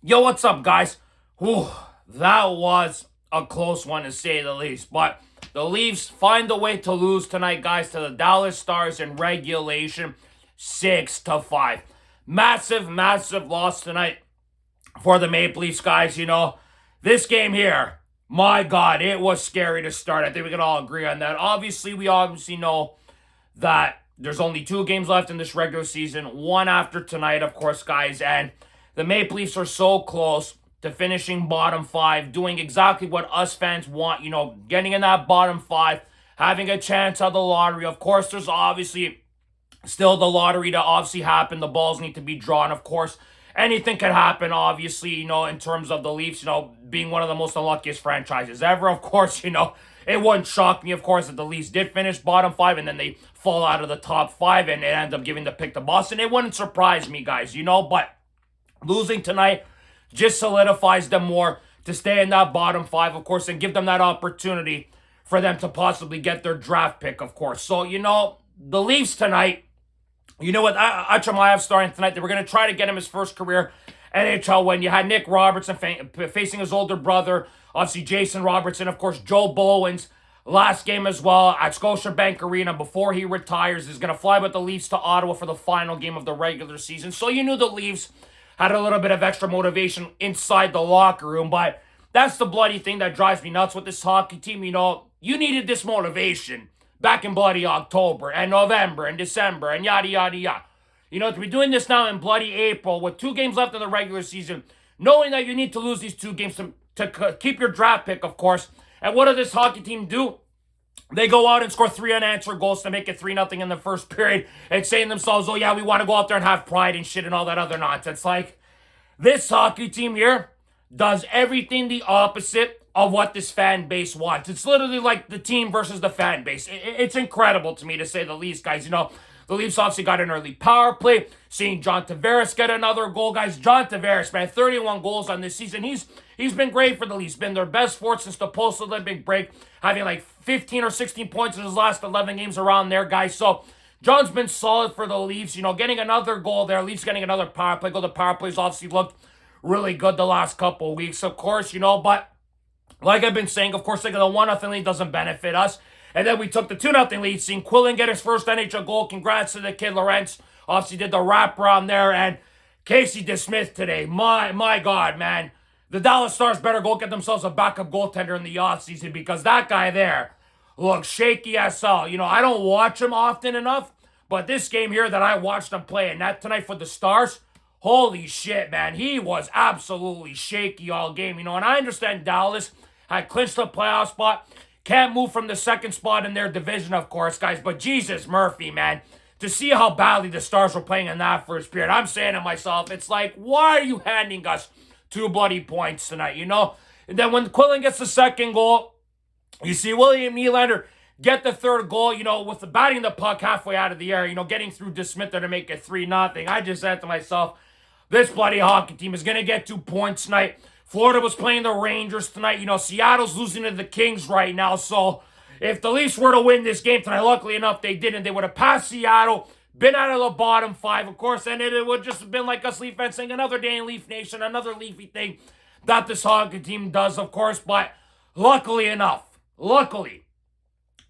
Yo, what's up, guys? Whew, that was a close one to say the least. But the Leafs find a way to lose tonight, guys, to the Dallas Stars in regulation, 6-5. Massive, massive loss tonight for the Maple Leafs, guys. This game here, my God, it was scary to start. I think we can all agree on that. We obviously know that there's only 2 games left in this regular season, one after tonight, of course, guys, and the Maple Leafs are so close to finishing bottom 5, doing exactly what us fans want, getting in that bottom 5, having a chance at the lottery. Of course, there's obviously still the lottery to obviously happen. The balls need to be drawn, of course. Anything can happen, obviously, in terms of the Leafs, being one of the most unluckiest franchises ever. Of course, it wouldn't shock me, of course, that the Leafs did finish bottom 5 and then they fall out of the top 5 and it ends up giving the pick to Boston. It wouldn't surprise me, guys, but losing tonight just solidifies them more to stay in that bottom 5, of course, and give them that opportunity for them to possibly get their draft pick, of course. So, the Leafs tonight, what Achamaev starting tonight, they were going to try to get him his first career NHL win. You had Nick Robertson facing his older brother, obviously Jason Robertson, of course, Joe Bowen's last game as well at Scotiabank Arena before he retires is going to fly with the Leafs to Ottawa for the final game of the regular season. So you knew the Leafs had a little bit of extra motivation inside the locker room, but that's the bloody thing that drives me nuts with this hockey team. You needed this motivation back in bloody October and November and December and yada, yada, yada. To be doing this now in bloody April with 2 games left in the regular season, knowing that you need to lose these 2 games to keep your draft pick, of course. And what does this hockey team do? They go out and score 3 unanswered goals to make it 3-0 in the first period and saying to themselves, oh yeah, we want to go out there and have pride and shit and all that other nonsense. Like, this hockey team here does everything the opposite of what this fan base wants. It's literally like the team versus the fan base. It's incredible to me, to say the least, guys. The Leafs obviously got an early power play. Seeing John Tavares get another goal, guys. John Tavares, man, 31 goals on this season. He's been great for the Leafs. Been their best forward since the post-Olympic break, having like 15 or 16 points in his last 11 games around there, guys. So John's been solid for the Leafs. Getting another goal there. Leafs getting another power play goal. The power plays obviously looked really good the last couple of weeks, of course, but like I've been saying, of course, the 1-0 lead doesn't benefit us. And then we took the 2-0 lead, seeing Quillen get his first NHL goal. Congrats to the kid, Lawrence. Obviously did the wraparound there. And Casey DeSmith today. My God, man. The Dallas Stars better go get themselves a backup goaltender in the offseason, because that guy there looks shaky as hell. I don't watch him often enough, but this game here that I watched him play, and that tonight for the Stars, holy shit, man. He was absolutely shaky all game. And I understand Dallas had clinched the playoff spot. Can't move from the second spot in their division, of course, guys. But Jesus Murphy, man. To see how badly the Stars were playing in that first period, I'm saying to myself, it's like, why are you handing us 2 bloody points tonight, And then when Quillen gets the second goal, you see William Nylander get the third goal, with the batting the puck halfway out of the air, getting through DeSmith to make it 3-0. I just said to myself, this bloody hockey team is going to get 2 points tonight. Florida was playing the Rangers tonight. Seattle's losing to the Kings right now. So if the Leafs were to win this game tonight, luckily enough they didn't. They would have passed Seattle, been out of the bottom 5, of course, and it would just have been like us Leaf fans saying another day in Leaf Nation, another Leafy thing that this hockey team does, of course. But luckily,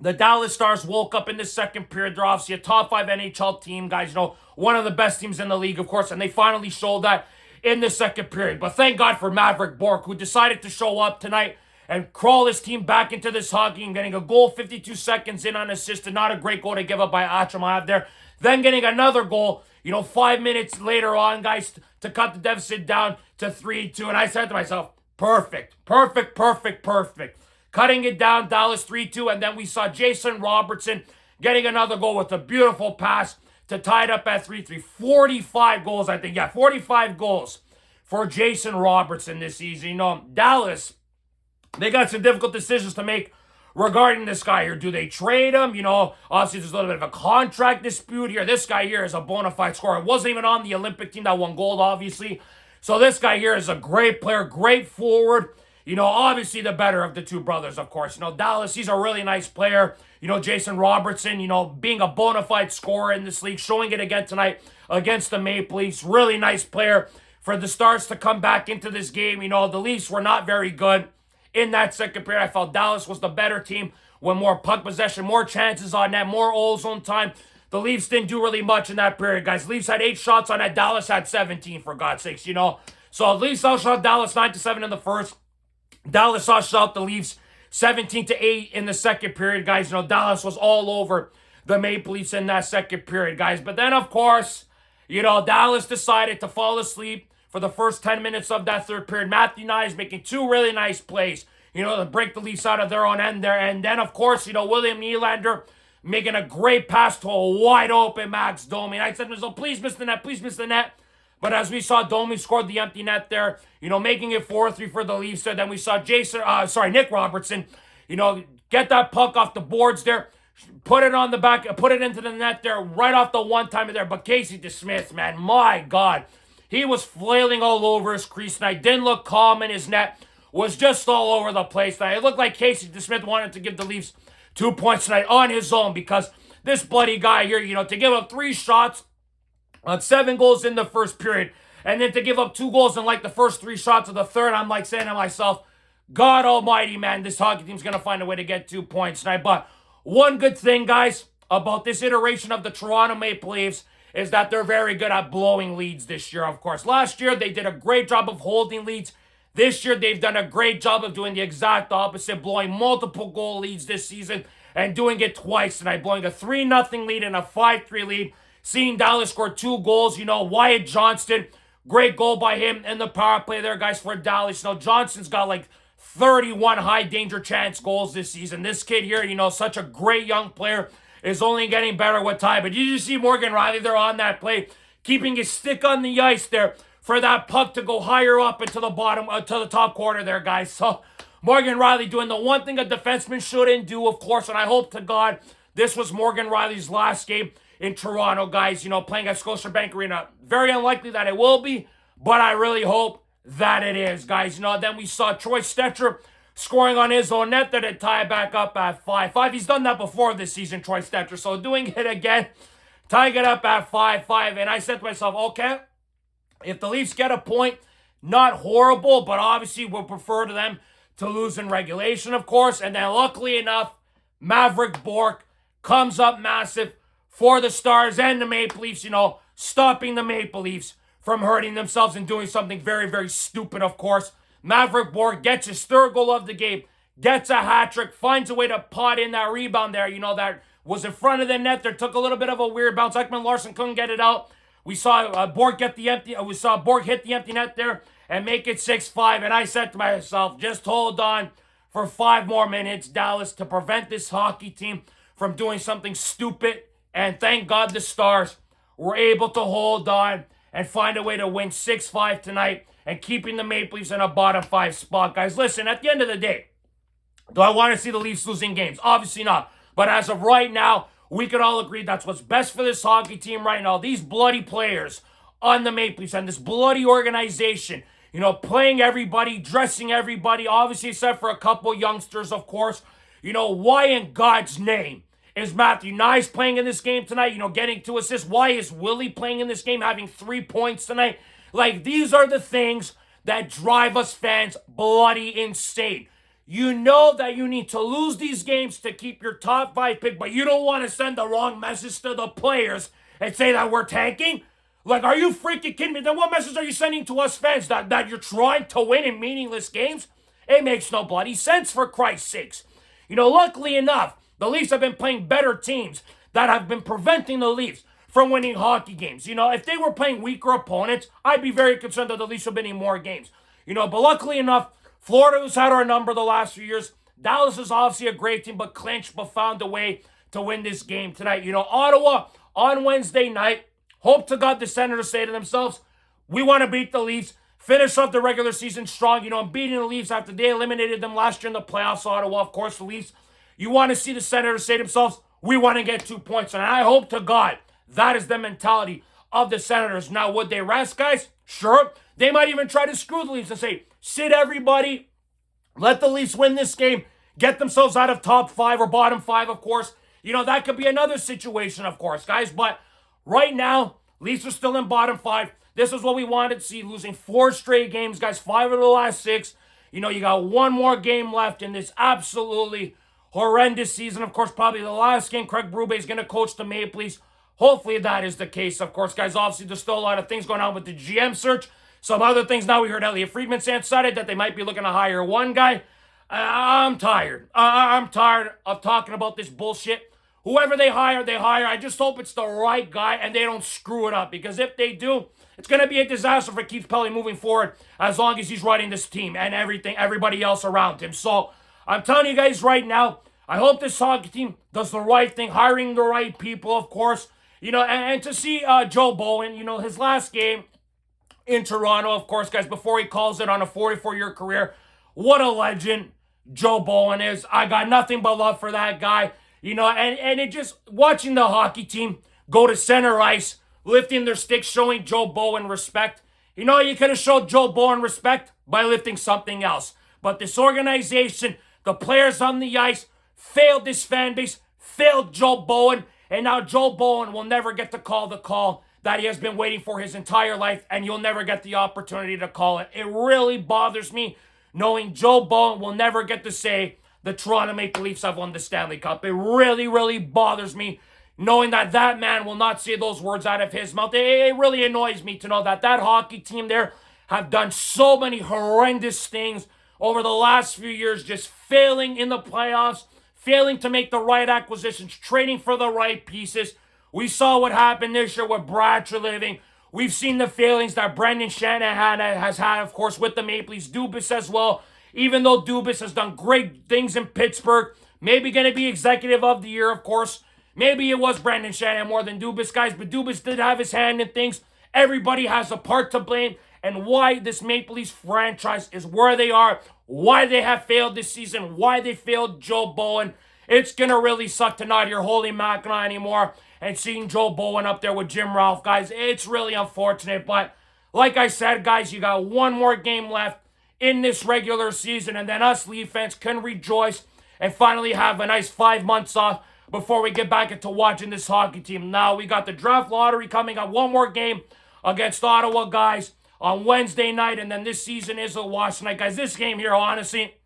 the Dallas Stars woke up in the second period. They're obviously a top 5 NHL team, guys. One of the best teams in the league, of course, and they finally showed that in the second period. But thank God for Maverick Bourque, who decided to show up tonight and crawl his team back into this hockey and getting a goal 52 seconds in unassisted. Not a great goal to give up by Achamaev there. Then getting another goal, 5 minutes later on, guys, to cut the deficit down to 3-2. And I said to myself, perfect. Cutting it down, Dallas 3-2. And then we saw Jason Robertson getting another goal with a beautiful pass to tie it up at 3-3. 45 goals, I think. Yeah, 45 goals for Jason Robertson this season. Dallas, they got some difficult decisions to make regarding this guy here. Do they trade him? Obviously there's a little bit of a contract dispute here. This guy here is a bona fide scorer. Wasn't even on the Olympic team that won gold, obviously. So this guy here is a great player, great forward. Obviously the better of the 2 brothers, of course. Dallas, he's a really nice player. Jason Robertson, being a bona fide scorer in this league, showing it again tonight against the Maple Leafs. Really nice player for the Stars to come back into this game. You know, the Leafs were not very good in that second period. I felt Dallas was the better team with more puck possession, more chances on net, more all-zone time. The Leafs didn't do really much in that period, guys. Leafs had 8 shots on net. Dallas had 17, for God's sakes, you know. So the Leafs outshot Dallas 9-7 in the first. Dallas outshot the Leafs 17-8 in the second period, guys. You know, Dallas was all over the Maple Leafs in that second period, guys. But then, of course, you know, Dallas decided to fall asleep for the first 10 minutes of that third period. Matthew Knies making 2 really nice plays, you know, to break the Leafs out of their own end there. And then, of course, you know, William Nylander making a great pass to a wide open Max Domi. And I said to myself, please miss the net, please miss the net. But as we saw, Domi scored the empty net there, you know, making it 4-3 for the Leafs there. Then we saw Nick Robertson, you know, get that puck off the boards there, put it on the back, put it into the net there, right off the one-timer there. But Casey DeSmith, man, my God, he was flailing all over his crease tonight. Didn't look calm in his net, was just all over the place tonight. It looked like Casey DeSmith wanted to give the Leafs 2 points tonight on his own, because this bloody guy here, you know, to give up 3 shots on 7 goals in the first period, and then to give up 2 goals in like the first 3 shots of the third, I'm like saying to myself, God almighty, man, this hockey team's going to find a way to get 2 points tonight. But one good thing, guys, about this iteration of the Toronto Maple Leafs is that they're very good at blowing leads this year, of course. Last year, they did a great job of holding leads. This year, they've done a great job of doing the exact opposite, blowing multiple goal leads this season and doing it twice tonight, blowing a 3-0 lead and a 5-3 lead. Seeing Dallas score 2 goals, you know, Wyatt Johnston, great goal by him in the power play there, guys, for Dallas. You know, Johnston's got like 31 high danger chance goals this season. This kid here, you know, such a great young player, is only getting better with time. But you just see Morgan Riley there on that play, keeping his stick on the ice there for that puck to go higher up into the bottom, to the top corner there, guys. So Morgan Riley doing the one thing a defenseman shouldn't do, of course, and I hope to God this was Morgan Riley's last game in Toronto, guys, you know, playing at Scotiabank Arena. Very unlikely that it will be, but I really hope that it is, guys. You know, then we saw Troy Stecher scoring on his own net there to tie it back up at 5-5. He's done that before this season, Troy Stecher, so doing it again, tying it up at 5-5. And I said to myself, okay, if the Leafs get a point, not horrible, but obviously we'll prefer to them to lose in regulation, of course. And then luckily enough, Maverick Bourque comes up massive for the Stars and the Maple Leafs, you know, stopping the Maple Leafs from hurting themselves and doing something very, very stupid, of course. Maverick Bourque gets his 3rd goal of the game, gets a hat trick, finds a way to pot in that rebound there, you know, that was in front of the net there, took a little bit of a weird bounce. Ekman Larson couldn't get it out. We saw Bourque hit the empty net there and make it 6-5. And I said to myself, just hold on for 5 more minutes, Dallas, to prevent this hockey team from doing something stupid. And thank God the Stars were able to hold on and find a way to win 6-5 tonight and keeping the Maple Leafs in a bottom 5 spot. Guys, listen, at the end of the day, do I want to see the Leafs losing games? Obviously not. But as of right now, we could all agree that's what's best for this hockey team right now. These bloody players on the Maple Leafs and this bloody organization, you know, playing everybody, dressing everybody, obviously except for a couple youngsters, of course. You know, why in God's name is Matthew Knies playing in this game tonight, you know, getting 2 assists? Why is Willie playing in this game, having 3 points tonight? Like, these are the things that drive us fans bloody insane. You know that you need to lose these games to keep your top 5 pick, but you don't want to send the wrong message to the players and say that we're tanking? Like, are you freaking kidding me? Then what message are you sending to us fans? That you're trying to win in meaningless games? It makes no bloody sense, for Christ's sakes. You know, luckily enough, the Leafs have been playing better teams that have been preventing the Leafs from winning hockey games. You know, if they were playing weaker opponents, I'd be very concerned that the Leafs are winning more games. You know, but luckily enough, Florida has had our number the last few years. Dallas is obviously a great team, but clinched, but found a way to win this game tonight. You know, Ottawa on Wednesday night, hope to God the Senators say to themselves, we want to beat the Leafs, finish off the regular season strong, you know, and beating the Leafs after they eliminated them last year in the playoffs. Ottawa, of course, the Leafs. You want to see the Senators say to themselves, we want to get 2 points. And I hope to God that is the mentality of the Senators. Now, would they rest, guys? Sure. They might even try to screw the Leafs and say, sit everybody, let the Leafs win this game, get themselves out of top 5 or bottom 5, of course. You know, that could be another situation, of course, guys. But right now, Leafs are still in bottom 5. This is what we wanted to see, losing 4 straight games, guys, 5 of the last 6. You know, you got one more game left in this absolutely horrendous season. Of course, probably the last game Craig Berube is going to coach the Maple Leafs. Hopefully that is the case. Of course, guys, obviously there's still a lot of things going on with the GM search. Some other things now. We heard Elliot Friedman decided that they might be looking to hire one guy. I'm tired. I'm tired of talking about this bullshit. Whoever they hire, they hire. I just hope it's the right guy and they don't screw it up. Because if they do, it's going to be a disaster for Keith Pelley moving forward as long as he's running this team and everybody else around him. So I'm telling you guys right now, I hope this hockey team does the right thing, hiring the right people, of course. You know, and to see Joe Bowen, you know, his last game in Toronto, of course, guys, before he calls it on a 44-year career, what a legend Joe Bowen is. I got nothing but love for that guy. You know, and it just, watching the hockey team go to center ice, lifting their sticks, showing Joe Bowen respect. You know, you could have showed Joe Bowen respect by lifting something else. But this organization, the players on the ice, failed this fan base, failed Joe Bowen, and now Joe Bowen will never get to call the call that he has been waiting for his entire life, and you'll never get the opportunity to call it. It really bothers me knowing Joe Bowen will never get to say the Toronto Maple Leafs have won the Stanley Cup. It really, really bothers me knowing that that man will not say those words out of his mouth. It really annoys me to know that that hockey team there have done so many horrendous things over the last few years, just failing in the playoffs, failing to make the right acquisitions, trading for the right pieces. We saw what happened this year with Brad Treliving. We've seen the failings that Brendan Shanahan has had, of course, with the Maple Leafs. Dubas as well. Even though Dubas has done great things in Pittsburgh, maybe going to be executive of the year, of course. Maybe it was Brendan Shanahan more than Dubas, guys, but Dubas did have his hand in things. Everybody has a part to blame, and why this Maple Leafs franchise is where they are, why they have failed this season, why they failed Joe Bowen. It's going to really suck to not hear Holy Mackinac anymore and seeing Joe Bowen up there with Jim Ralph, guys. It's really unfortunate, but like I said, guys, you got one more game left in this regular season, and then us Leaf fans can rejoice and finally have a nice 5 months off before we get back into watching this hockey team. Now, we got the draft lottery coming up. One more game against Ottawa, guys, on Wednesday night, and then this season is a wash tonight. Guys, this game here, honestly,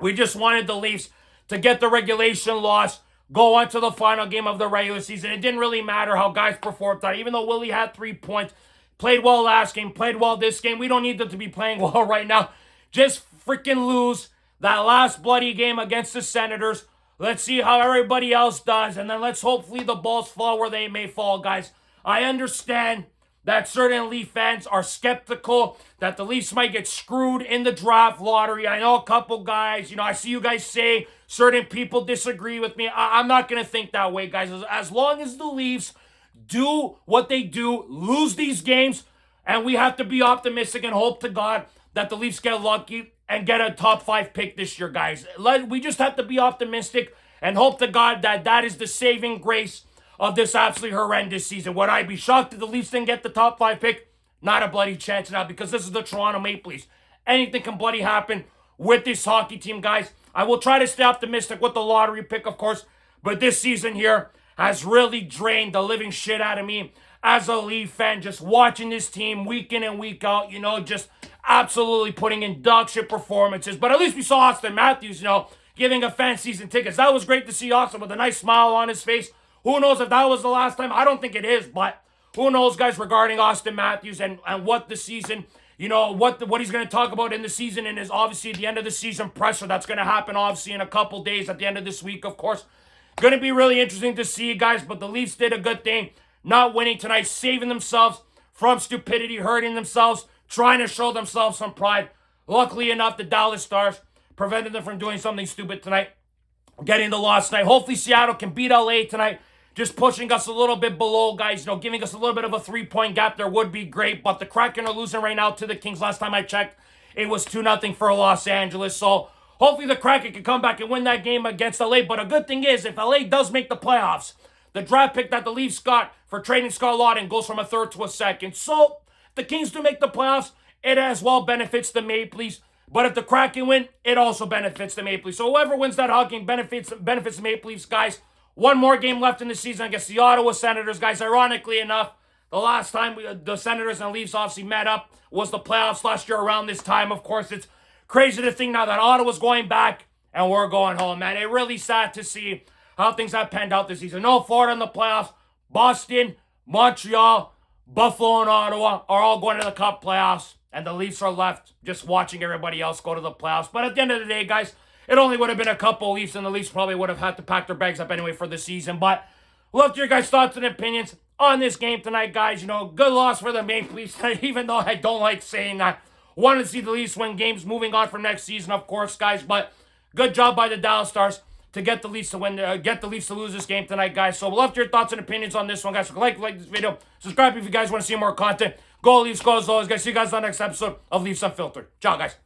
we just wanted the Leafs to get the regulation loss, go on to the final game of the regular season. It didn't really matter how guys performed tonight. Even though Willie had 3 points, played well last game, played well this game. We don't need them to be playing well right now. Just freaking lose that last bloody game against the Senators. Let's see how everybody else does, and then let's hopefully the balls fall where they may fall, guys. I understand that certain Leaf fans are skeptical that the Leafs might get screwed in the draft lottery. I know a couple guys, I see you guys say certain people disagree with me. I'm not going to think that way, guys. As long as the Leafs do what they do, lose these games, and we have to be optimistic and hope to God that the Leafs get lucky and get a top 5 pick this year, guys. We just have to be optimistic and hope to God that that is the saving grace of this absolutely horrendous season. Would I be shocked if the Leafs didn't get the top 5 pick? Not a bloody chance now, because this is the Toronto Maple Leafs. Anything can bloody happen with this hockey team, guys. I will try to stay optimistic with the lottery pick, of course, but this season here has really drained the living shit out of me as a Leaf fan, just watching this team week in and week out, just absolutely putting in dog shit performances. But at least we saw Austin Matthews, giving a fan season tickets. That was great to see Austin with a nice smile on his face. Who knows if that was the last time? I don't think it is, but who knows, guys, regarding Austin Matthews and what the season, what he's going to talk about in the season, and is obviously the end of the season presser. That's going to happen, obviously, in a couple days at the end of this week, of course. Going to be really interesting to see, guys, but the Leafs did a good thing, not winning tonight, saving themselves from stupidity, hurting themselves, trying to show themselves some pride. Luckily enough, the Dallas Stars prevented them from doing something stupid tonight, getting the loss tonight. Hopefully Seattle can beat LA tonight, just pushing us a little bit below, guys, giving us a little bit of a 3-point gap there would be great, but the Kraken are losing right now to the Kings. Last time I checked, it was 2-0 for Los Angeles, so hopefully the Kraken can come back and win that game against LA, but a good thing is, if LA does make the playoffs, the draft pick that the Leafs got for trading Scott Laughton goes from a 3rd to a 2nd, so if the Kings do make the playoffs, it as well benefits the Maple Leafs. But if the Kraken win, it also benefits the Maple Leafs. So whoever wins that hockey game benefits the Maple Leafs, guys. One more game left in the season against the Ottawa Senators, guys. Ironically enough, The last time the Senators and Leafs obviously met up was the playoffs last year around this time. Of course, it's crazy to think now that Ottawa's going back and we're going home, man. It's really sad to see how things have panned out this season. No, Florida in the playoffs. Boston, Montreal, Buffalo, and Ottawa are all going to the Cup playoffs. And the Leafs are left just watching everybody else go to the playoffs. But at the end of the day, guys, it only would have been a couple Leafs, and the Leafs probably would have had to pack their bags up anyway for the season. But love to your guys' thoughts and opinions on this game tonight, guys. You know, good loss for the Maple Leafs, even though I don't like saying that. Want to see the Leafs win games moving on from next season, of course, guys. But good job by the DAL Stars to get the Leafs to win, get the Leafs to lose this game tonight, guys. So love to your thoughts and opinions on this one, guys. So like this video, subscribe if you guys want to see more content. Go Leafs, go as always, guys. See you guys on the next episode of Leafs Unfiltered. Ciao, guys.